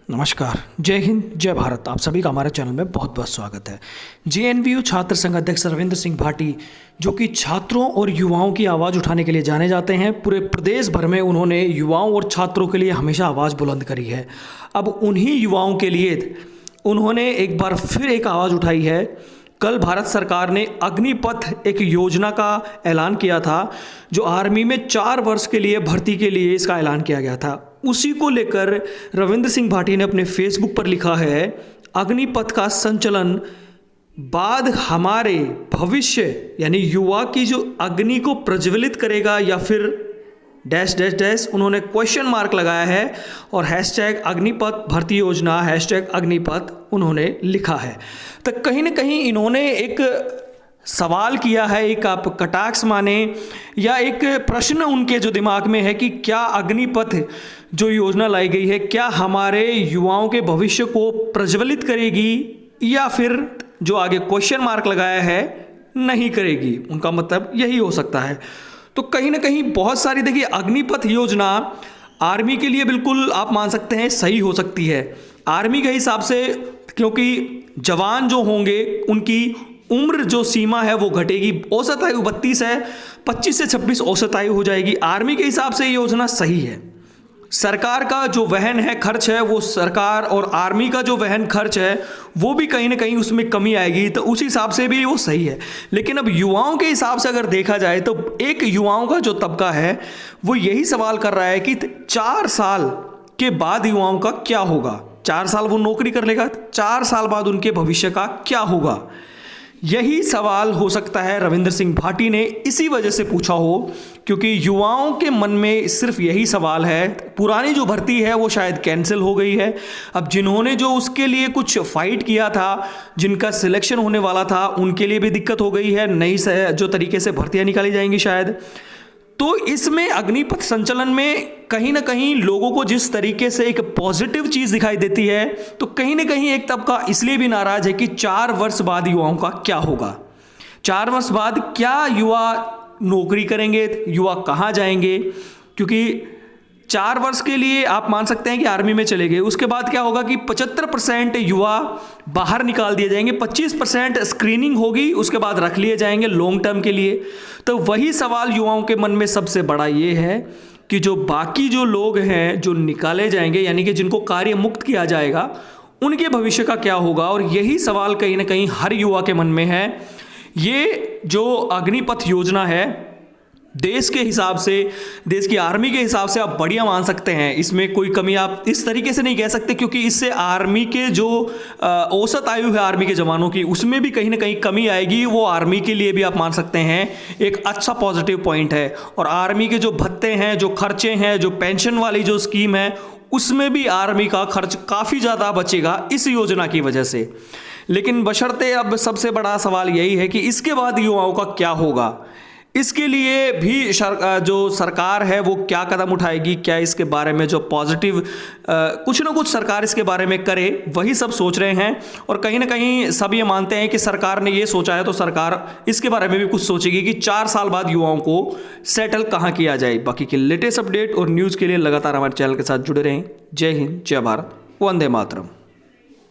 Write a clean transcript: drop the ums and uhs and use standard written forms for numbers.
नमस्कार, जय हिंद, जय भारत। आप सभी का हमारे चैनल में बहुत बहुत स्वागत है। जेएनवीयू छात्र संघ अध्यक्ष रविंद्र सिंह भाटी, जो कि छात्रों और युवाओं की आवाज़ उठाने के लिए जाने जाते हैं, पूरे प्रदेश भर में उन्होंने युवाओं और छात्रों के लिए हमेशा आवाज़ बुलंद करी है। अब उन्हीं युवाओं के लिए उन्होंने एक बार फिर एक आवाज़ उठाई है। कल भारत सरकार ने अग्निपथ एक योजना का ऐलान किया था, जो आर्मी में 4 वर्ष के लिए भर्ती के लिए इसका ऐलान किया गया था। उसी को लेकर रविंद्र सिंह भाटी ने अपने फेसबुक पर लिखा है, अग्निपथ का संचालन बाद हमारे भविष्य यानी युवा की जो अग्नि को प्रज्वलित करेगा या फिर डैश डैश डैश, उन्होंने क्वेश्चन मार्क लगाया है और हैशटैग अग्निपथ भर्ती योजना हैशटैग अग्निपथ उन्होंने लिखा है। तो कहीं ना कहीं इन्होंने एक सवाल किया है, एक आप कटाक्ष माने या एक प्रश्न उनके जो दिमाग में है कि क्या अग्निपथ जो योजना लाई गई है क्या हमारे युवाओं के भविष्य को प्रज्वलित करेगी या फिर जो आगे क्वेश्चन मार्क लगाया है नहीं करेगी। उनका मतलब यही हो सकता है। तो कहीं ना कहीं बहुत सारी देखिए अग्निपथ योजना आर्मी के लिए बिल्कुल आप मान सकते हैं सही हो सकती है आर्मी के हिसाब से, क्योंकि जवान जो होंगे उनकी उम्र जो सीमा है वो घटेगी। औसत आयु 32 है, 25 से 26 औसत आयु हो जाएगी। आर्मी के हिसाब से ये योजना सही है। सरकार का जो वहन है खर्च है वो सरकार और आर्मी का जो वहन खर्च है वो भी कहीं ना कहीं उसमें कमी आएगी, तो उस हिसाब से भी वो सही है। लेकिन अब युवाओं के हिसाब से अगर देखा जाए तो एक युवाओं का जो तबका है वो यही सवाल कर रहा है कि 4 साल के बाद युवाओं का क्या होगा। 4 साल वो नौकरी कर लेगा, 4 साल बाद उनके भविष्य का क्या होगा। यही सवाल हो सकता है रविंद्र सिंह भाटी ने इसी वजह से पूछा हो, क्योंकि युवाओं के मन में सिर्फ यही सवाल है। पुरानी जो भर्ती है वो शायद कैंसिल हो गई है। अब जिन्होंने जो उसके लिए कुछ फाइट किया था, जिनका सिलेक्शन होने वाला था, उनके लिए भी दिक्कत हो गई है। नई जो तरीके से भर्तियां निकाली जाएंगी शायद। तो इसमें अग्निपथ संचालन में कहीं ना कहीं लोगों को जिस तरीके से एक पॉजिटिव चीज़ दिखाई देती है, तो कहीं ना कहीं एक तबका इसलिए भी नाराज है कि 4 वर्ष बाद युवाओं का क्या होगा। 4 वर्ष बाद क्या युवा नौकरी करेंगे, युवा कहाँ जाएंगे। क्योंकि 4 वर्ष के लिए आप मान सकते हैं कि आर्मी में चले गए, उसके बाद क्या होगा कि 75% युवा बाहर निकाल दिए जाएंगे, 25% स्क्रीनिंग होगी, उसके बाद रख लिए जाएंगे लॉन्ग टर्म के लिए। तो वही सवाल युवाओं के मन में सबसे बड़ा ये है कि जो बाकी जो लोग हैं जो निकाले जाएंगे, यानी कि जिनको कार्य मुक्त किया जाएगा, उनके भविष्य का क्या होगा। और यही सवाल कहीं ना कहीं हर युवा के मन में है। ये जो अग्निपथ योजना है देश के हिसाब से, देश की आर्मी के हिसाब से आप बढ़िया मान सकते हैं, इसमें कोई कमी आप इस तरीके से नहीं कह सकते, क्योंकि इससे आर्मी के जो औसत आयु है आर्मी के जवानों की, उसमें भी कहीं ना कहीं कमी आएगी। वो आर्मी के लिए भी आप मान सकते हैं एक अच्छा पॉजिटिव पॉइंट है। और आर्मी के जो भत्ते हैं, जो खर्चे हैं, जो पेंशन वाली जो स्कीम है, उसमें भी आर्मी का खर्च काफ़ी ज़्यादा बचेगा इस योजना की वजह से। लेकिन बशर्ते अब सबसे बड़ा सवाल यही है कि इसके बाद युवाओं का क्या होगा। इसके लिए भी जो सरकार है वो क्या कदम उठाएगी, क्या इसके बारे में जो पॉजिटिव कुछ ना कुछ सरकार इसके बारे में करे, वही सब सोच रहे हैं। और कहीं ना कहीं सब ये मानते हैं कि सरकार ने ये सोचा है तो सरकार इसके बारे में भी कुछ सोचेगी कि 4 साल बाद युवाओं को सेटल कहाँ किया जाए। बाकी के लेटेस्ट अपडेट और न्यूज़ के लिए लगातार हमारे चैनल के साथ जुड़े रहें। जय हिंद, जय भारत, वंदे मातरम।